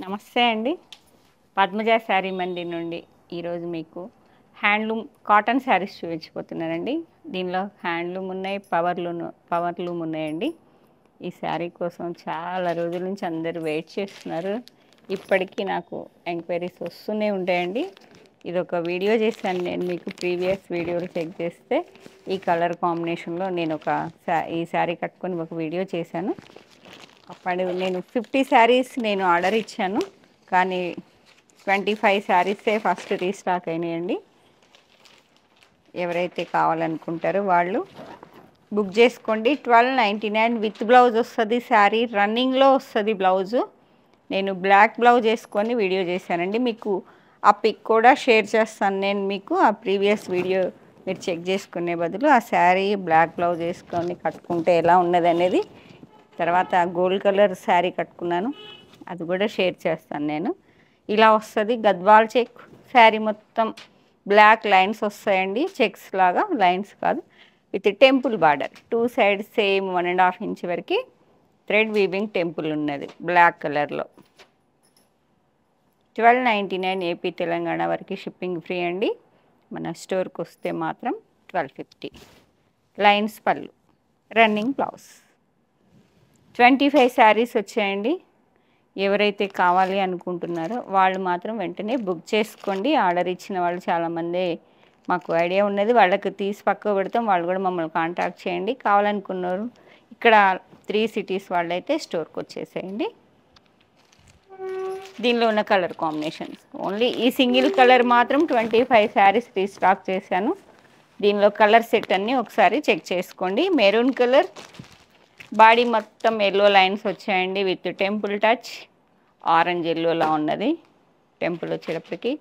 నమస్తే అండి. పద్మజ శారీ మండి నుండి ఈరోజు మీకు హ్యాండ్లూమ్ కాటన్ శారీస్ చూపించబోతున్నానండి. దీనిలో హ్యాండ్లూమ్ ఉన్నాయి, పవర్లూమ్ ఉన్నాయండి. ఈ శారీ కోసం చాలా రోజుల నుంచి అందరూ వెయిట్ చేస్తున్నారు. ఇప్పటికీ నాకు ఎంక్వైరీస్ వస్తూనే ఉంటాయండి. ఇది ఒక వీడియో చేశాను నేను మీకు ప్రీవియస్ వీడియోలు చెక్ చేస్తే ఈ కలర్ కాంబినేషన్లో నేను ఈ శారీ కట్టుకొని ఒక వీడియో చేశాను. అప్పుడు నేను 50 శారీస్ నేను ఆర్డర్ ఇచ్చాను, కానీ 25 శారీసే ఫస్ట్ రీస్టాక్ అయినాయండి. ఎవరైతే కావాలనుకుంటారో వాళ్ళు బుక్ చేసుకోండి. 1299 విత్ బ్లౌజ్ వస్తుంది. శారీ రన్నింగ్లో వస్తుంది బ్లౌజు. నేను బ్లాక్ బ్లౌజ్ వేసుకొని వీడియో చేశానండి. మీకు ఆ పిక్ కూడా షేర్ చేస్తాను నేను మీకు. ఆ ప్రీవియస్ వీడియో మీరు చెక్ చేసుకునే బదులు ఆ శారీ బ్లాక్ బ్లౌజ్ వేసుకొని కట్టుకుంటే ఎలా ఉన్నది అనేది, తర్వాత గోల్డ్ కలర్ శారీ కట్టుకున్నాను, అది కూడా షేర్ చేస్తాను నేను. ఇలా వస్తుంది గద్వాల్ చెక్ శారీ, మొత్తం బ్లాక్ లైన్స్ వస్తాయండి, చెక్స్ లాగా, లైన్స్ కాదు, with temple border. 2 sides same 1.5 inch వరకు థ్రెడ్ వీవింగ్ టెంపుల్ ఉన్నది బ్లాక్ కలర్లో. 1299 ఏపీ తెలంగాణ వరకు షిప్పింగ్ ఫ్రీ అండి. మన స్టోర్కి వస్తే మాత్రం 1250. లైన్స్ పళ్ళు, రన్నింగ్ బ్లౌజ్. 25 శారీస్ వచ్చాయండి. ఎవరైతే కావాలి అనుకుంటున్నారో వాళ్ళు మాత్రం వెంటనే బుక్ చేసుకోండి. ఆర్డర్ ఇచ్చిన వాళ్ళు చాలామంది మాకు ఐడియా ఉన్నది, వాళ్ళకి తీసి పక్క పెడతాం, వాళ్ళు కూడా మమ్మల్ని కాంటాక్ట్ చేయండి. కావాలనుకున్నారు ఇక్కడ 3 సిటీస్ వాళ్ళైతే స్టోర్కి వచ్చేసేయండి. దీనిలో ఉన్న కలర్ కాంబినేషన్స్ ఓన్లీ ఈ సింగిల్ కలర్ మాత్రం 25 శారీస్ రీస్టాక్ చేశాను. దీనిలో కలర్ సెట్ అన్నీ ఒకసారి చెక్ చేసుకోండి. మెరూన్ కలర్, బాడీ మొత్తం ఎల్లో లైన్స్ వచ్చాయండి విత్ టెంపుల్ టచ్. ఆరెంజ్ ఎల్లోలా ఉన్నది, టెంపుల్ వచ్చేటప్పటికి.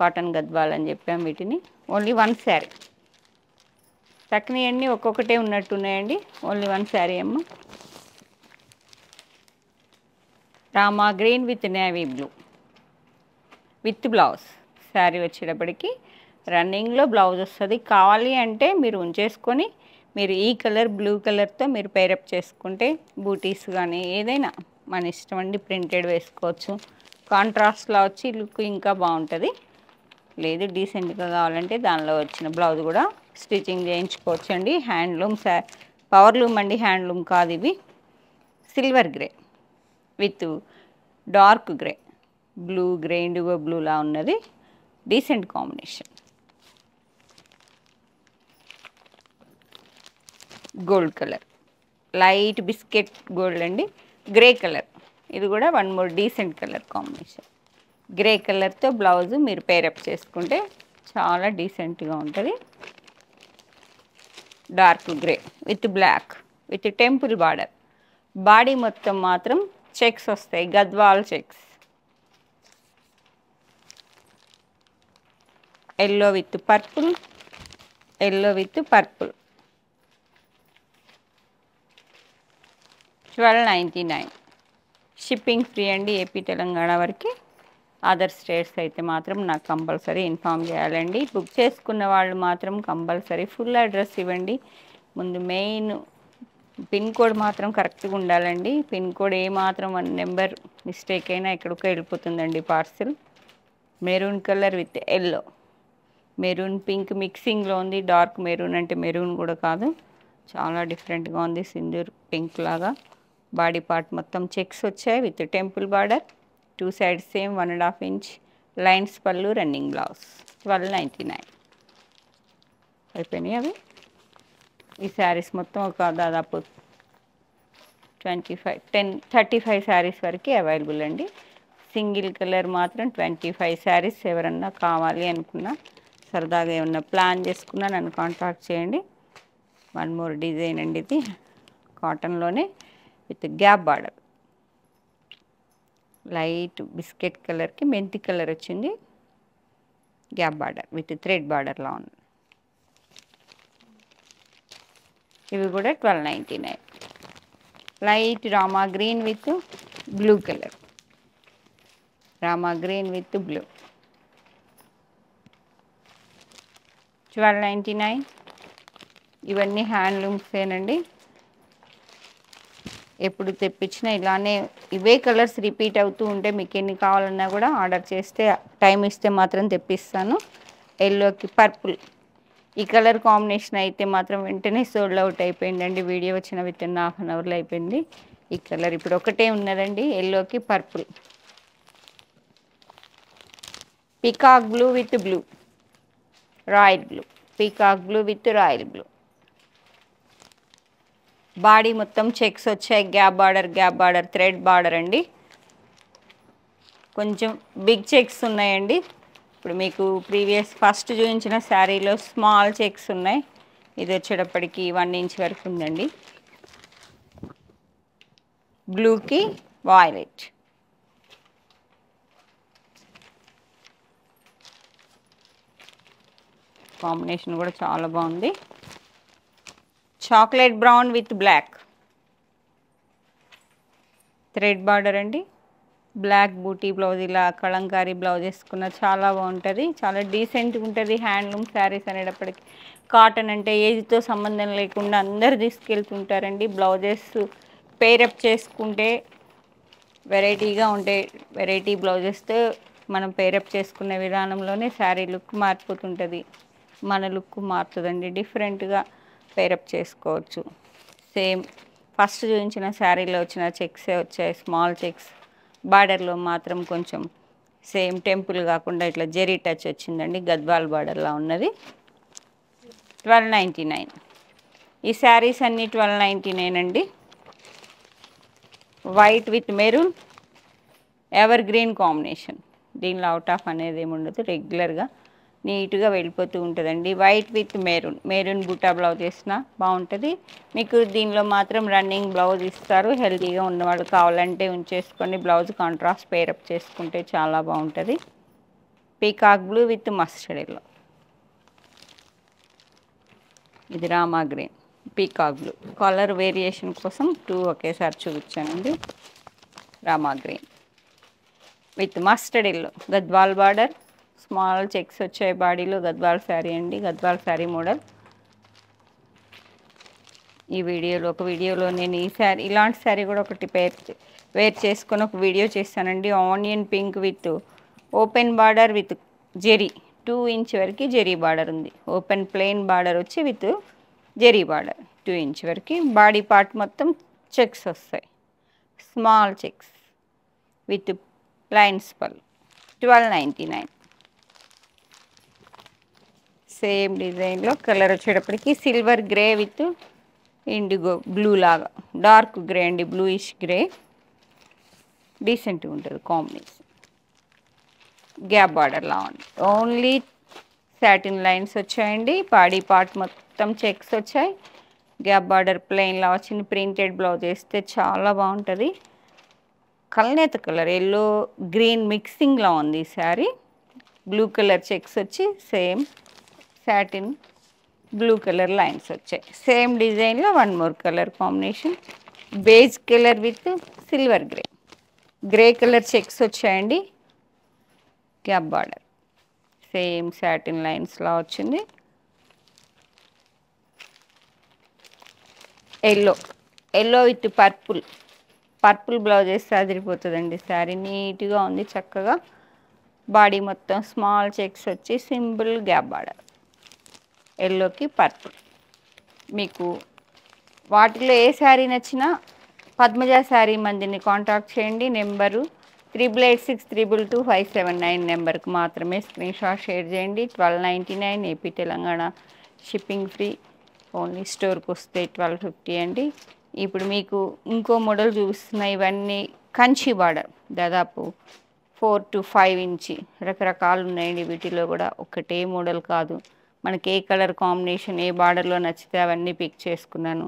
కాటన్ గద్వాల్ అని చెప్పాము వీటిని. ఓన్లీ 1 శారీ. తక్కువన్నీ ఒక్కొక్కటే ఉన్నట్టున్నాయండి. ఓన్లీ 1 శారీ అమ్మ. Rama green with navy blue with blouse. Sari వచ్చేటప్పటికి రన్నింగ్లో బ్లౌజ్ వస్తుంది. కావాలి అంటే మీరు ఉంచేసుకొని మీరు ఈ కలర్ బ్లూ కలర్తో మీరు పేరప్ చేసుకుంటే బూటీస్ కానీ ఏదైనా మన ఇష్టం అండి. ప్రింటెడ్ వేసుకోవచ్చు, కాంట్రాస్ట్లో వచ్చి లుక్ ఇంకా బాగుంటుంది. లేదు డీసెంట్గా కావాలంటే దానిలో వచ్చిన బ్లౌజ్ కూడా స్టిచ్చింగ్ చేయించుకోవచ్చు అండి. హ్యాండ్లూమ్ పవర్లూమ్ అండి, హ్యాండ్లూమ్ కాదు ఇవి. Silver grey with dark grey, blue grey, indigo బ్లూలా ఉన్నది, decent combination. Gold colour, light biscuit gold అండి, గ్రే కలర్. ఇది కూడా 1 more decent colour combination. Grey కలర్తో బ్లౌజు మీరు పేరప్ చేసుకుంటే చాలా డీసెంట్గా ఉంటుంది. Dark grey with black with temple border. Body మొత్తం మాత్రం చెక్స్ వస్తాయి, Gadwal checks. Yellow with purple, yellow with purple. 1299. Shipping free అండి ఏపీ తెలంగాణ వరకు. అదర్ స్టేట్స్ అయితే మాత్రం నాకు కంపల్సరీ ఇన్ఫామ్ చేయాలండి. బుక్ చేసుకున్న వాళ్ళు మాత్రం కంపల్సరీ ఫుల్ అడ్రస్ ఇవ్వండి. ముందు మెయిన్ పిన్ కోడ్ మాత్రం కరెక్ట్గా ఉండాలండి. పిన్ కోడ్ ఏమాత్రం 1 నెంబర్ మిస్టేక్ అయినా ఎక్కడికో వెళ్ళిపోతుందండి parcel. Maroon colour with yellow, maroon pink మిక్సింగ్లో ఉంది. డార్క్ మెరూన్ అంటే మెరూన్ కూడా కాదు, చాలా డిఫరెంట్గా ఉంది, సింధూర్ పింక్ లాగా. బాడీ పార్ట్ మొత్తం చెక్స్ వచ్చాయి with temple border. 2 sides same 1.5 inch lines పళ్ళు, రన్నింగ్ బ్లౌజ్. 1299 అయిపోయినాయి అవి. ఈ శారీస్ మొత్తం ఒక దాదాపు 35 శారీస్ వరకు అవైలబుల్ అండి. సింగిల్ కలర్ మాత్రం 25 శారీస్. ఎవరన్నా కావాలి అనుకున్నా, సరదాగా ఏమన్నా ప్లాన్ చేసుకున్నా నన్ను కాంటాక్ట్ చేయండి. 1 మోర్ డిజైన్ అండి ఇది, కాటన్లోనే with gap border. Light biscuit కలర్కి మెంతి కలర్ వచ్చింది, గ్యాప్ బార్డర్ విత్ థ్రెడ్ బార్డర్లా ఉంది. ఇవి కూడా 1299. Light Rama green with blue colour, Rama green with blue. 1299. ఇవన్నీ హ్యాండ్లూమ్సేనండి. ఎప్పుడు తెప్పించినా ఇలానే ఇవే కలర్స్ రిపీట్ అవుతూ ఉంటే మీకు ఎన్ని కావాలన్నా కూడా ఆర్డర్ చేస్తే టైం ఇస్తే మాత్రం తెప్పిస్తాను. ఎల్లోకి పర్పుల్, ఈ కలర్ కాంబినేషన్ అయితే మాత్రం వెంటనే సోల్డ్ అవుట్ అయిపోయిందండి. వీడియో వచ్చిన విత్ ఇన్ హాఫ్ అన్ అవర్లో అయిపోయింది. ఈ కలర్ ఇప్పుడు ఒకటే ఉన్నదండి, ఎల్లోకి purple. Peacock blue with blue, royal blue, peacock blue with royal blue. Body మొత్తం చెక్స్ వచ్చాయి, గ్యాప్ బార్డర్ థ్రెడ్ బార్డర్ అండి. కొంచెం బిగ్ చెక్స్ ఉన్నాయండి. ఇప్పుడు మీకు ప్రీవియస్ ఫస్ట్ చూపించిన శారీలో స్మాల్ చెక్స్ ఉన్నాయి. ఇది వచ్చేటప్పటికి 1 ఇంచ్ వరకు ఉందండి. బ్లూకి వాయిలెట్, కాంబినేషన్ కూడా చాలా బాగుంది. Chocolate brown with black, thread border అండి. బ్లాక్ బూటీ బ్లౌజ్, ఇలా కలంకారీ బ్లౌజ్ వేసుకున్న చాలా బాగుంటుంది, చాలా డీసెంట్గా ఉంటుంది. హ్యాండ్లూమ్ శారీస్ అనేటప్పటికి కాటన్ అంటే ఏజ్తో సంబంధం లేకుండా అందరు తీసుకెళ్తుంటారండి. బ్లౌజెస్ పేరప్ చేసుకుంటే వెరైటీగా ఉంటాయి. వెరైటీ బ్లౌజెస్తో మనం పేరప్ చేసుకునే విధానంలోనే శారీ లుక్ మారిపోతుంటుంది, మన లుక్ మారుతుందండి. డిఫరెంట్గా పేరప్ చేసుకోవచ్చు. సేమ్ ఫస్ట్ చూపించిన శారీలో వచ్చిన చెక్సే వచ్చాయి, స్మాల్ చెక్స్. బార్డర్లో మాత్రం కొంచెం సేమ్ టెంపుల్ కాకుండా ఇట్లా జెరీ టచ్ వచ్చిందండి, గద్వాల్ బార్డర్లా ఉన్నది. 1299. ఈ శారీస్ అన్నీ 1299 అండి. White with maroon, ever green combination. దీనిలో అవుట్ ఆఫ్ అనేది ఏమి ఉండదు, రెగ్యులర్గా నీట్గా వెళ్ళిపోతూ ఉంటుందండి. వైట్ విత్ మెరూన్ బూటా బ్లౌజ్ వేసినా బాగుంటుంది. మీకు దీనిలో మాత్రం రన్నింగ్ బ్లౌజ్ ఇస్తారు. హెల్తీగా ఉన్నవాళ్ళు కావాలంటే ఉంచేసుకొని బ్లౌజ్ కాంట్రాస్ట్ పేరప్ చేసుకుంటే చాలా బాగుంటుంది. Peacock blue with mustard yellow, ఇది Rama green, peacock blue. Colour variation కోసం 2 ఒకేసారి చూపించానండి. Rama green with mustard yellow, Gadwal border, small checks వచ్చాయి బాడీలో. గద్వాల్ శారీ అండి, గద్వాల్ శారీ మోడల్. ఈ వీడియోలో ఒక వీడియోలో నేను ఈ శారీ, ఇలాంటి శారీ కూడా ఒకటి వేర్ చేసుకొని ఒక వీడియో చేస్తానండి. Onion pink with open border with zari, 2 inch వరకు జెరీ బార్డర్ ఉంది. ఓపెన్ ప్లెయిన్ బార్డర్ వచ్చి విత్ జెరీ బార్డర్ 2 ఇంచ్ వరకు. బాడీ పార్ట్ మొత్తం చెక్స్ వస్తాయి, స్మాల్ చెక్స్ విత్ లైన్స్ పళ్ళు. 1299. సేమ్ డిజైన్లో కలర్ వచ్చేటప్పటికి silver grey with indigo blue లాగా, డార్క్ గ్రే అండి, బ్లూయిష్ గ్రే. డీసెంట్గా ఉంటుంది కాంబినేషన్. గ్యాప్ బార్డర్లా ఉంది, ఓన్లీ సాటిన్ లైన్స్ వచ్చాయండి. బాడీ పార్ట్ మొత్తం చెక్స్ వచ్చాయి. గ్యాప్ బార్డర్ ప్లెయిన్లా వచ్చింది. ప్రింటెడ్ బ్లౌజ్ వేస్తే చాలా బాగుంటుంది. కల్నేత కలర్ ఎల్లో గ్రీన్ మిక్సింగ్లో ఉంది ఈ శారీ. బ్లూ కలర్ చెక్స్ వచ్చి same satin blue colour lines వచ్చాయి. సేమ్ డిజైన్లో 1 more colour combination, beige colour with silver grey. Grey colour checks వచ్చాయండి. గ్యాప్ బార్డర్ సేమ్ సాటిన్ లైన్స్లా వచ్చింది. ఎల్లో విత్ పర్పుల్ బ్లౌజ్ వేస్తే అదిరిపోతుందండి శారీ. నీట్గా ఉంది, చక్కగా. బాడీ మొత్తం స్మాల్ చెక్స్ వచ్చి సింపుల్ గ్యాప్ బార్డర్, ఎల్లోకి పర్పుల్. మీకు వాటిలో ఏ శారీ నచ్చినా పద్మజ శారీ మందిని కాంటాక్ట్ చేయండి. నెంబరు 8886222579 నెంబర్కి మాత్రమే స్క్రీన్ షాట్ షేర్ చేయండి. 1299 AP Telangana shipping free. Only స్టోర్కి వస్తే 1250 అండి. ఇప్పుడు మీకు ఇంకో మోడల్ చూపిస్తున్న ఇవన్నీ కంచి బార్డర్, దాదాపు 4 to 5 ఇంచి రకరకాలు ఉన్నాయండి. వీటిలో కూడా ఒకటే మోడల్ కాదు, మనకి ఏ కలర్ కాంబినేషన్ ఏ బార్డర్లో నచ్చితే అవన్నీ పిక్ చేసుకున్నాను.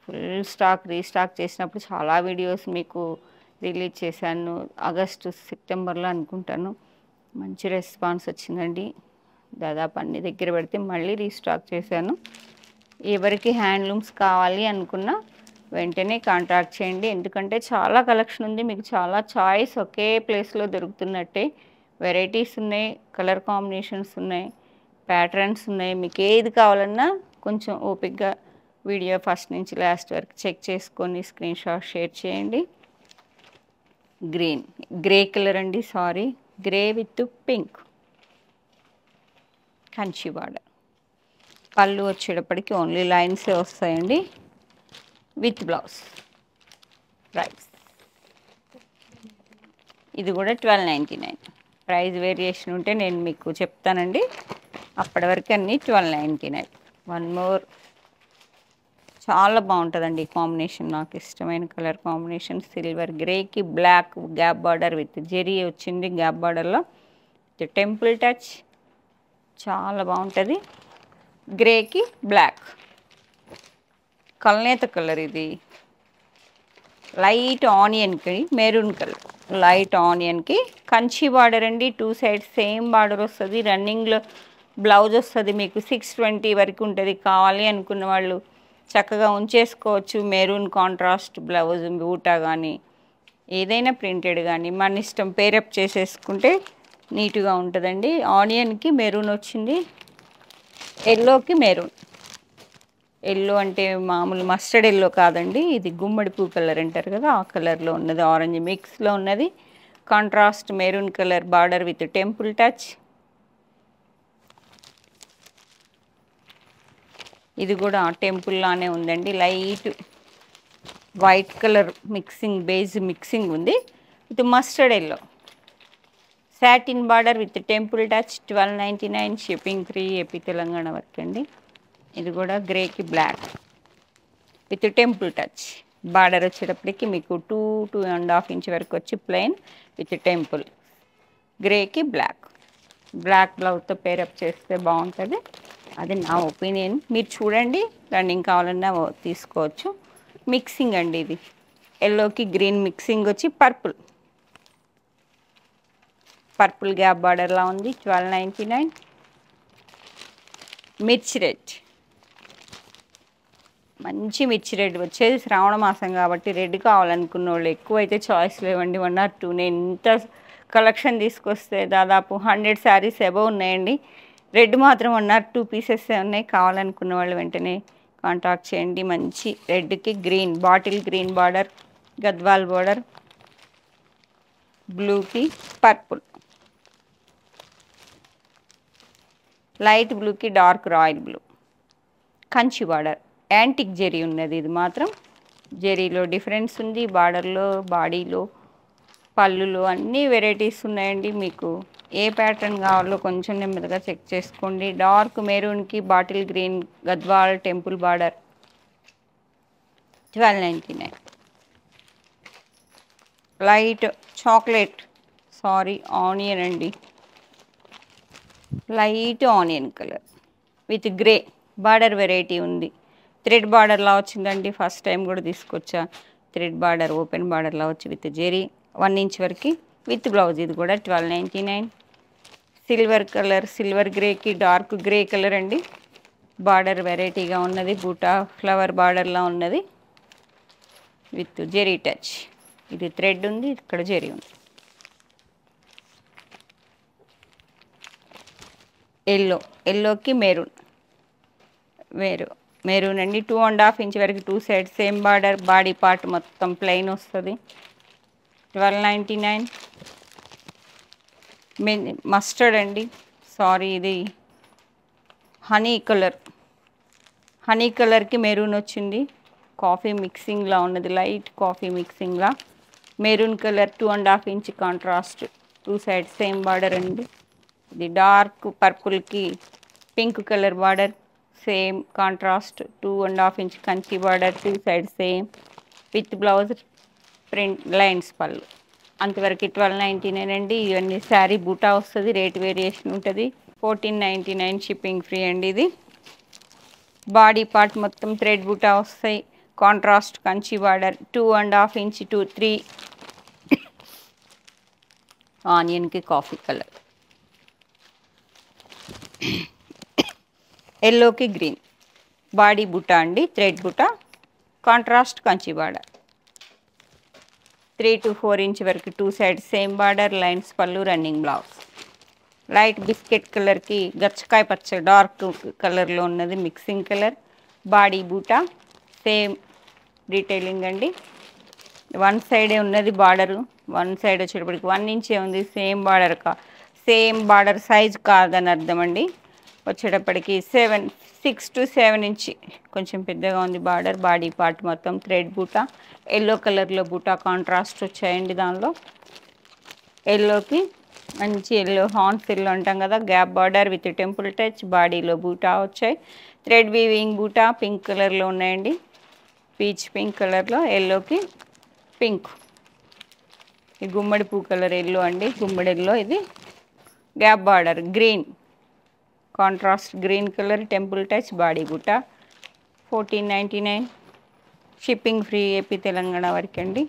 ఫుల్ స్టాక్ రీస్టాక్ చేసినప్పుడు చాలా వీడియోస్ మీకు రిలీజ్ చేశాను. ఆగస్టు సెప్టెంబర్లో అనుకుంటాను. మంచి రెస్పాన్స్ వచ్చిందండి. దాదాపు అన్ని దగ్గర పెడితే మళ్ళీ రీస్టాక్ చేశాను. ఎవరికి హ్యాండ్లూమ్స్ కావాలి అనుకున్నా వెంటనే కాంటాక్ట్ చేయండి. ఎందుకంటే చాలా కలెక్షన్ ఉంది, మీకు చాలా చాయిస్ ఒకే ప్లేస్లో దొరుకుతున్నట్టే. వెరైటీస్ ఉన్నాయి, కలర్ కాంబినేషన్స్ ఉన్నాయి, ప్యాటర్న్స్ ఉన్నాయి. మీకు ఏది కావాలన్నా కొంచెం ఓపిక్గా వీడియో ఫస్ట్ నుంచి లాస్ట్ వరకు చెక్ చేసుకొని స్క్రీన్ షాట్ షేర్ చేయండి. గ్రే కలర్ అండి, sorry, grey with pink Kanchi border. పళ్ళు వచ్చేటప్పటికి ఓన్లీ లైన్సే వస్తాయండి విత్ బ్లౌజ్. ప్రైస్ ఇది కూడా 1299. ప్రైస్ వేరియేషన్ ఉంటే నేను మీకు చెప్తానండి. అప్పటి వరకు అన్నీ 1299. వన్ మోర్, చాలా బాగుంటుందండి ఈ కాంబినేషన్. నాకు ఇష్టమైన కలర్ కాంబినేషన్. సిల్వర్ గ్రేకి black gap border with zari వచ్చింది గ్యాప్ బార్డర్లో విత్ టెంపుల్ టచ్. చాలా బాగుంటుంది. గ్రేకి బ్లాక్ కల్నేత కలర్. ఇది లైట్ ఆనియన్కి మెరూన్ కలర్. లైట్ ఆనియన్కి కంచి బార్డర్ అండి. 2 సైడ్స్ సేమ్ బార్డర్ వస్తుంది. రన్నింగ్లో బ్లౌజ్ వస్తుంది మీకు 620 వరకు ఉంటుంది. కావాలి అనుకున్న వాళ్ళు చక్కగా ఉంచేసుకోవచ్చు. మెరూన్ కాంట్రాస్ట్ బ్లౌజ్ బూటా కానీ ఏదైనా ప్రింటెడ్ కానీ మన ఇష్టం. పేరప్ చేసేసుకుంటే నీట్గా ఉంటుందండి. ఆనియన్కి మెరూన్ వచ్చింది, ఎల్లోకి మెరూన్. ఎల్లో అంటే మామూలు మస్టర్డ్ ఎల్లో కాదండి, ఇది గుమ్మడి పూ కలర్ అంటారు కదా, ఆ కలర్లో ఉన్నది. ఆరెంజ్ మిక్స్లో ఉన్నది. Contrast maroon colour border with temple touch. ఇది కూడా టెంపుల్ లానే ఉందండి. Light white colour mixing, beige mixing ఉంది with mustard yellow. Satin border with temple touch. 1299. Shipping free, AP Telangana వరకు అండి. ఇది కూడా గ్రేకి black with temple touch. Border వచ్చేటప్పటికి మీకు 2.5 ఇంచ్ వరకు వచ్చి ప్లెయిన్ విత్ టెంపుల్. గ్రేకి బ్లాక్. బ్లాక్ బ్లౌజ్తో పేరప్ చేస్తే బాగుంటుంది. అది నా ఒపీనియన్. మీరు చూడండి, రన్నింగ్ కావాలన్నా తీసుకోవచ్చు. మిక్సింగ్ అండి ఇది. ఎల్లోకి గ్రీన్ మిక్సింగ్ వచ్చి పర్పుల్ గ్యాప్ బార్డర్లా ఉంది. 1299. మిర్చి రెడ్, మంచి మిర్చి రెడ్ వచ్చేది. శ్రావణ మాసం కాబట్టి రెడ్ కావాలనుకున్న వాళ్ళు ఎక్కువైతే చాయిస్ లేవండి. 1 or 2. నేను ఇంత కలెక్షన్ తీసుకొస్తే దాదాపు 100 శారీస్ అబవ్ ఉన్నాయండి. రెడ్ మాత్రం 1 or 2 పీసెస్ ఉన్నాయి. కావాలనుకున్న వాళ్ళు వెంటనే కాంటాక్ట్ చేయండి. మంచి రెడ్కి green, bottle green border, Gadwal border, బ్లూకి పర్పుల్, లైట్ బ్లూకి dark royal blue, Kanchi border. Antique zari ఉన్నది. ఇది మాత్రం జెరీలో డిఫరెన్స్ ఉంది. బార్డర్లో, బాడీలో, పళ్ళులో అన్ని వెరైటీస్ ఉన్నాయండి. మీకు ఏ ప్యాటర్న్ కావాలో కొంచెం నెమ్మదిగా చెక్ చేసుకోండి. డార్క్ మెరూన్కి bottle green Gadwal temple border. 1299. Light chocolate, sorry onion అండి, light onion colour with grey border variety ఉంది. థ్రెడ్ బార్డర్లా వచ్చిందండి. ఫస్ట్ టైం కూడా తీసుకొచ్చా. థ్రెడ్ బార్డర్, ఓపెన్ బార్డర్లా వచ్చి విత్ జెరీ 1 ఇంచ్ వరకు విత్ బ్లౌజ్. ఇది కూడా 1299. సిల్వర్ కలర్, సిల్వర్ గ్రేకి డార్క్ గ్రే కలర్ అండి. బార్డర్ వెరైటీగా ఉన్నది. బూటా ఫ్లవర్ బార్డర్లా ఉన్నది విత్ జెరీ టచ్. ఇది థ్రెడ్ ఉంది, ఇక్కడ జెరీ ఉంది. ఎల్లోకి మెరూన్ అండి. 2.5 ఇంచ్ వరకు 2 sides same border. Body part మొత్తం ప్లెయిన్ వస్తుంది. 1299. మస్టర్డ్ అండి, సారీ ఇది హనీ కలర్కి మెరూన్ వచ్చింది. కాఫీ మిక్సింగ్లా ఉన్నది, లైట్ కాఫీ మిక్సింగ్లా. Maroon colour 2.5 inch contrast, 2 sides same border అండి. ఇది డార్క్ పర్పుల్కి pink colour border, same contrast. 2.5 inch Kanchi border, 2 side same with blouse print lines పళ్ళు. అంతవరకు 1299 అండి. ఇవన్నీ శారీ బూటా వస్తుంది. రేట్ వేరియేషన్ ఉంటుంది. 1499 షిప్పింగ్ ఫ్రీ అండి. ఇది బాడీ పార్ట్ మొత్తం థ్రెడ్ బూటా వస్తాయి. కాంట్రాస్ట్ కంచి బార్డర్, 2.5 ఇంచ్ 3 ఆనియన్కి కాఫీ కలర్, ఎల్లోకి గ్రీన్. బాడీ బుట్ట అండి, thread buta, contrast Kanchi border. 3 to 4 inch వరకు 2 సైడ్స్ సేమ్ బార్డర్, లైన్స్ పళ్ళు, రన్నింగ్ బ్లౌజ్. లైట్ బిస్కెట్ కలర్కి గచ్చకాయ పచ్చ డార్క్ కలర్లో ఉన్నది mixing colour. Body buta same detailing అండి. వన్ సైడే ఉన్నది బార్డరు, వన్ సైడ్ వచ్చేటప్పటికి 1 ఇంచే ఉంది. సేమ్ బార్డర్ సైజ్ కాదని అర్థం అండి. వచ్చేటప్పటికి 6 to 7 ఇంచ్ కొంచెం పెద్దగా ఉంది బార్డర్. బాడీ పార్ట్ మొత్తం థ్రెడ్ బూటా, ఎల్లో కలర్లో బూటా కాంట్రాస్ట్ వచ్చాయండి. దానిలో ఎల్లోకి మంచి ఎల్లో, హార్న్స్ ఎల్లో అంటాం కదా, gap border with temple touch. బాడీలో బూటా వచ్చాయి. థ్రెడ్ వీవింగ్ బూటా పింక్ కలర్లో ఉన్నాయండి. పీచ్ పింక్ కలర్లో, ఎల్లోకి పింక్, ఈ గుమ్మడి పూ కలర్ ఎల్లో అండి, గుమ్మడి ఎల్లో. ఇది gap border green, contrast green colour, temple touch, body బూటా 1499. షిప్పింగ్ ఫ్రీ ఏపీ తెలంగాణ వరకు అండి.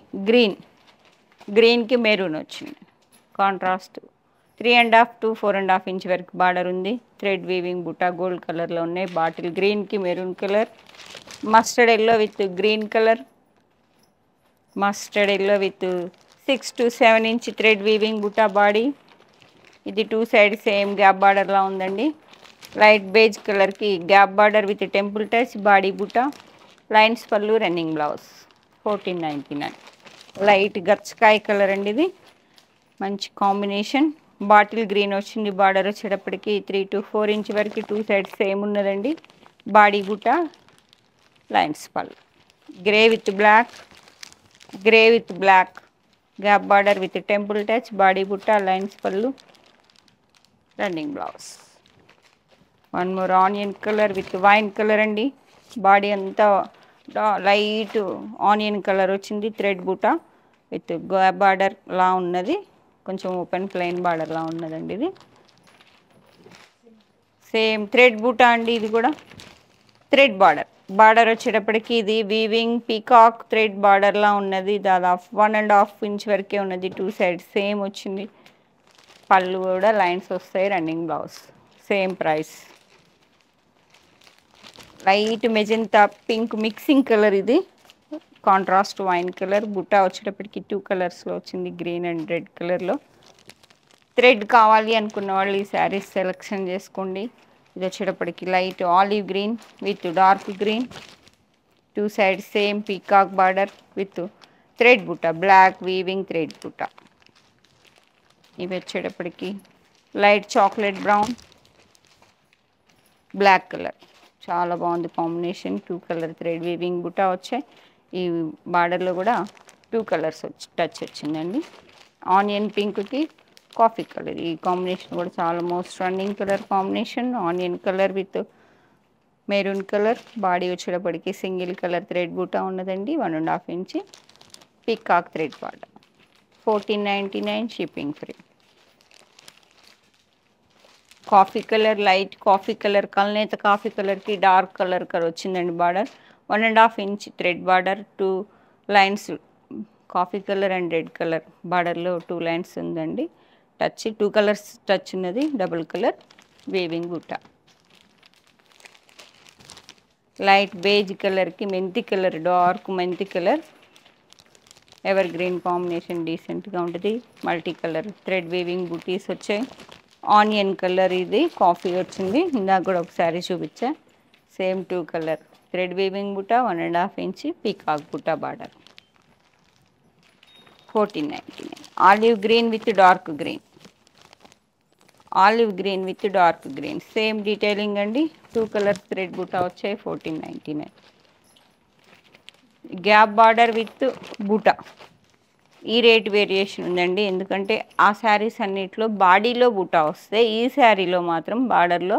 గ్రీన్కి మెరూన్ వచ్చింది కాంట్రాస్ట్. 3.5 to 4.5 ఇంచ్ వరకు బార్డర్ ఉంది. థ్రెడ్ వీవింగ్ బూటా గోల్డ్ కలర్లో ఉన్నాయి. బాటిల్ గ్రీన్కి maroon colour, mustard yellow with green colour, mustard yellow with 6 to 7 inch thread weaving buta body. ఇది 2 సైడ్ సేమ్ గ్యాప్ బార్డర్లా ఉందండి. లైట్ బేజ్ కలర్కి gap border with temple touch, body బూటా, lines పళ్ళు, running blouse 1499. Light గచ్చకాయ colour అండి, ఇది మంచి combination. Bottle green వచ్చింది. Border వచ్చేటప్పటికి 3 to 4 ఇంచ్ వరకు 2 సైడ్స్ సేమ్ ఉన్నదండి. బాడీ బూటా, లైన్స్ పళ్ళు, grey with black, gap border with temple touch, body బూటా, లైన్స్ పళ్ళు, running blouse. One more onion colour with wine colour అండి. బాడీ అంతా లైట్ ఆనియన్ కలర్ వచ్చింది. థ్రెడ్ బూటా విత్ గ్యాప్ బార్డర్ లా ఉన్నది. కొంచెం ఓపెన్ ప్లెయిన్ బార్డర్ లా ఉన్నదండి. ఇది సేమ్ థ్రెడ్ బూటా అండి. ఇది కూడా థ్రెడ్ బార్డర్ వచ్చేటప్పటికి ఇది వీవింగ్ పీకాక్ థ్రెడ్ బార్డర్ లా ఉన్నది. దాదాపు 1.5 ఇంచ్ వరకే ఉన్నది. 2 సైడ్స్ సేమ్ వచ్చింది. పళ్ళు కూడా లైన్స్ వస్తాయి. Running blouse. Same price. Light magenta pink mixing colour, ఇది కాంట్రాస్ట్ వైన్ కలర్. బుట్టా వచ్చేటప్పటికి 2 కలర్స్లో వచ్చింది, గ్రీన్ అండ్ రెడ్ కలర్లో. థ్రెడ్ కావాలి అనుకున్న వాళ్ళు ఈ శారీస్ సెలెక్షన్ చేసుకోండి. ఇది వచ్చేటప్పటికి light olive green with dark green, 2 side same peacock border with thread బుట్ట, బ్లాక్ వీవింగ్ థ్రెడ్ బుట్ట. ఇవి వచ్చేటప్పటికి light chocolate brown, black colour, చాలా బాగుంది కాంబినేషన్. 2 కలర్ థ్రెడ్ వీవింగ్ బుట్ట వచ్చాయి. ఈ బార్డర్లో కూడా 2 కలర్స్ టచ్ వచ్చిందండి. ఆనియన్ పింక్కి కాఫీ కలర్, ఈ కాంబినేషన్ కూడా చాలా most running colour combination. Onion colour with maroon colour. Body వచ్చేటప్పటికి సింగిల్ కలర్ థ్రెడ్ బూటా ఉన్నదండి. 1.5 inch peacock thread border. 1499 shipping free. Coffee colour, light coffee colour, కల్నేత కాఫీ కలర్కి dark colour వచ్చిందండి border. 1.5 inch thread border, 2 lines coffee colour and red colour బార్డర్లో 2 lines ఉందండి. Touch 2 colours touch ఉన్నది. Double colour weaving బుట్ట. Light beige కలర్కి మెంతి colour, dark మెంతి కలర్, ఎవర్ గ్రీన్ కాంబినేషన్ డీసెంట్గా ఉంటుంది. మల్టీ కలర్ థ్రెడ్ వీవింగ్ బుటీస్ వచ్చాయి. ఆనియన్ కలర్, ఇది కాఫీ వచ్చింది. ఇందాక కూడా ఒకసారి చూపించా. సేమ్ 2 కలర్ థ్రెడ్ వీవింగ్ బుట్ట, 1.5 ఇంచ్ పీకాక్ బుట్ట border. 1499. Olive green with dark green, olive green with dark green same detailing అండి. 2 కలర్స్ థ్రెడ్ బుట్ట వచ్చాయి. 1499. గ్యాప్ బార్డర్ విత్ బూటా, ఈ రేట్ వేరియేషన్ ఉందండి. ఎందుకంటే ఆ శారీస్ అన్నిట్లో బాడీలో బూటా వస్తే, ఈ శారీలో మాత్రం బార్డర్లో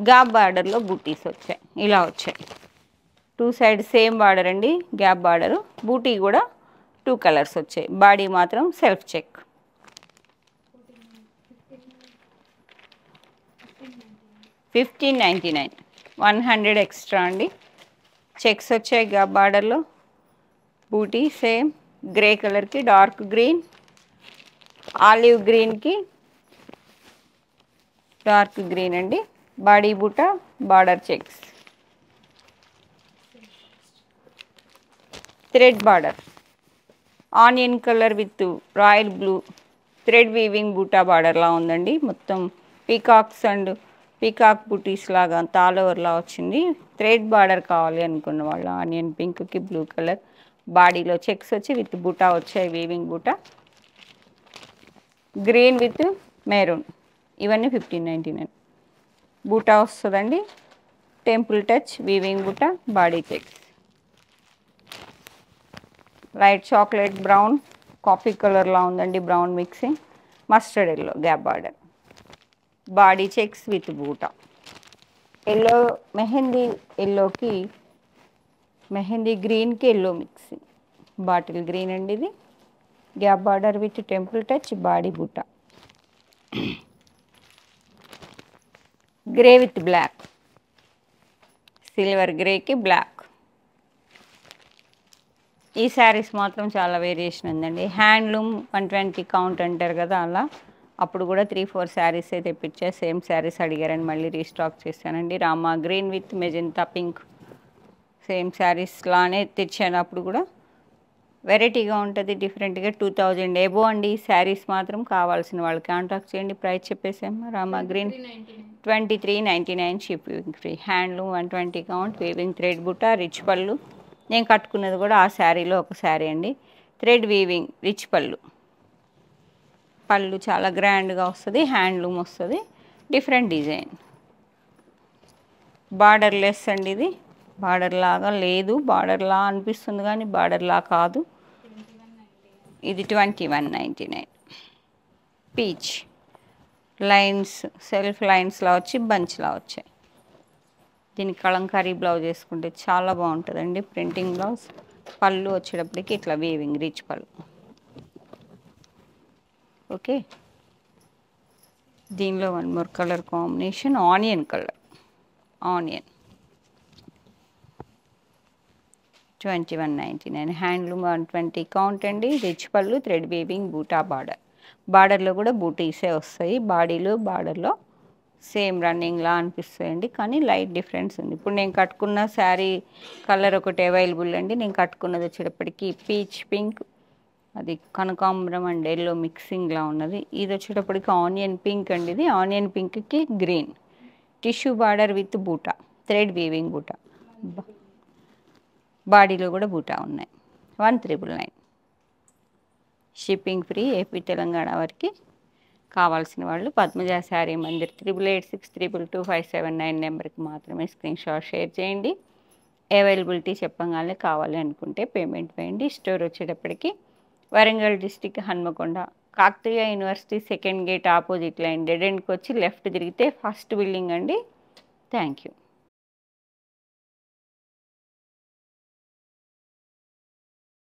గ్యాప్ బార్డర్లో బూటీస్ వచ్చాయి. ఇలా వచ్చాయి. 2 సైడ్ సేమ్ బార్డర్ అండి, గ్యాప్ బార్డరు. బూటీ కూడా 2 కలర్స్ వచ్చాయి. బాడీ మాత్రం సెల్ఫ్ చెక్. 1599. 100 ఎక్స్ట్రా అండి. చెక్స్ వచ్చాయి గ్యాప్ బార్డర్లో. బూటీ సేమ్ గ్రే కలర్కి డార్క్ గ్రీన్, ఆలివ్ గ్రీన్కి డార్క్ గ్రీన్ అండి. బాడీ బూటా, border checks, thread border, onion colour with royal blue thread weaving బూటా బార్డర్లా ఉందండి. మొత్తం పీకాక్స్ అండ్ పీకాక్ బుటీస్ లాగా అంత ఆల్ ఓవర్లా వచ్చింది. థ్రెడ్ బార్డర్ కావాలి అనుకున్న వాళ్ళు ఆనియన్ పింక్కి బ్లూ కలర్ బాడీలో చెక్స్ వచ్చి విత్ బూటా వచ్చాయి, వీవింగ్ బూటా. గ్రీన్ విత్ మెరూన్, ఇవన్నీ 1599. బూటా వస్తుందండి, temple touch weaving buta, body checks. Light chocolate brown, coffee కలర్లా ఉందండి, brown mixing, mustard yellow gap border, body checks with buta. Yellow mehndi ఎల్లోకి మెహందీ గ్రీన్కి ఎల్లో మిక్సింగ్, బాటిల్ గ్రీన్ అండి ఇది. Gap border with temple touch, body buta. Grey with black, silver గ్రేకి black. ఈ శారీస్ మాత్రం చాలా వేరియేషన్ ఉందండి. హ్యాండ్లూమ్ 120 కౌంట్ అంటారు కదా, అలా అప్పుడు కూడా 3-4 శారీస్ అయితే తెప్పించా. సేమ్ శారీస్ అడిగారని మళ్ళీ రీస్టాక్ చేశానండి. Rama green with magenta pink, same saris లానే తెచ్చాను. అప్పుడు కూడా వెరైటీగా ఉంటుంది, డిఫరెంట్గా. 2000 ఎబో అండి. ఈ శారీస్ మాత్రం కావాల్సిన వాళ్ళు కాంటాక్ట్ చేయండి. ప్రైస్ చెప్పేసాము. Rama green 2399 shipping free. Handloom 120 count, weaving thread butta, rich pallu. నేను కట్టుకున్నది కూడా ఆ శారీలో ఒక శారీ అండి. థ్రెడ్ వీవింగ్ రిచ్ పళ్ళు, పళ్ళు చాలా గ్రాండ్గా వస్తుంది, హ్యాండ్లూమ్ వస్తుంది, డిఫరెంట్ డిజైన్. బార్డర్ లెస్ అండి ఇది, బార్డర్ లాగా లేదు, బార్డర్ లా అనిపిస్తుంది కానీ బార్డర్ లా కాదు. ఇది 2199. పీచ్ లైన్స్, సెల్ఫ్ లైన్స్లా వచ్చి బంచ్లా వచ్చాయి. దీనికి కలంకారీ బ్లౌజ్ వేసుకుంటే చాలా బాగుంటుందండి, ప్రింటింగ్ బ్లౌజ్. పళ్ళు వచ్చేటప్పటికి ఇట్లా వీవింగ్ రిచ్ పళ్ళు. ఓకే, దీనిలో one more colour combination, onion colour. Onion 2199. Handloom 120 count అండి. రిచ్ పళ్ళు, థ్రెడ్ వీవింగ్, బూటా బార్డర్. బార్డర్లో కూడా బూటీసే వస్తాయి, బాడీలో బార్డర్లో సేమ్ రన్నింగ్లా అనిపిస్తాయండి, కానీ లైట్ డిఫరెన్స్ ఉంది. ఇప్పుడు నేను కట్టుకున్న శారీ కలర్ ఒకటి అవైలబుల్ అండి. నేను కట్టుకున్నది వచ్చేటప్పటికి పీచ్ పింక్, అది కనకాంబరం అండ్ ఎల్లో మిక్సింగ్లా ఉన్నది. ఇది వచ్చేటప్పటికి ఆనియన్ పింక్ అండి. ఇది ఆనియన్ పింక్కి green, tissue border with buta, thread weaving buta, బాడీలో కూడా బూటా ఉన్నాయి. 1999. షిప్పింగ్ ఫ్రీ, ఏపీ తెలంగాణ వరకు. కావాల్సిన వాళ్ళు పద్మజ శారీ మందిర్ 8886222579 నెంబర్కి మాత్రమే స్క్రీన్ షాట్ షేర్ చేయండి. అవైలబిలిటీ చెప్పగానే కావాలి అనుకుంటే పేమెంట్ వేయండి. స్టోర్ వచ్చేటప్పటికి Warangal district, Hanamkonda, Kakatiya university second gate opposite line dead ఎండ్కి వచ్చి లెఫ్ట్ తిరిగితే ఫస్ట్ బిల్డింగ్ అండి. Thank you.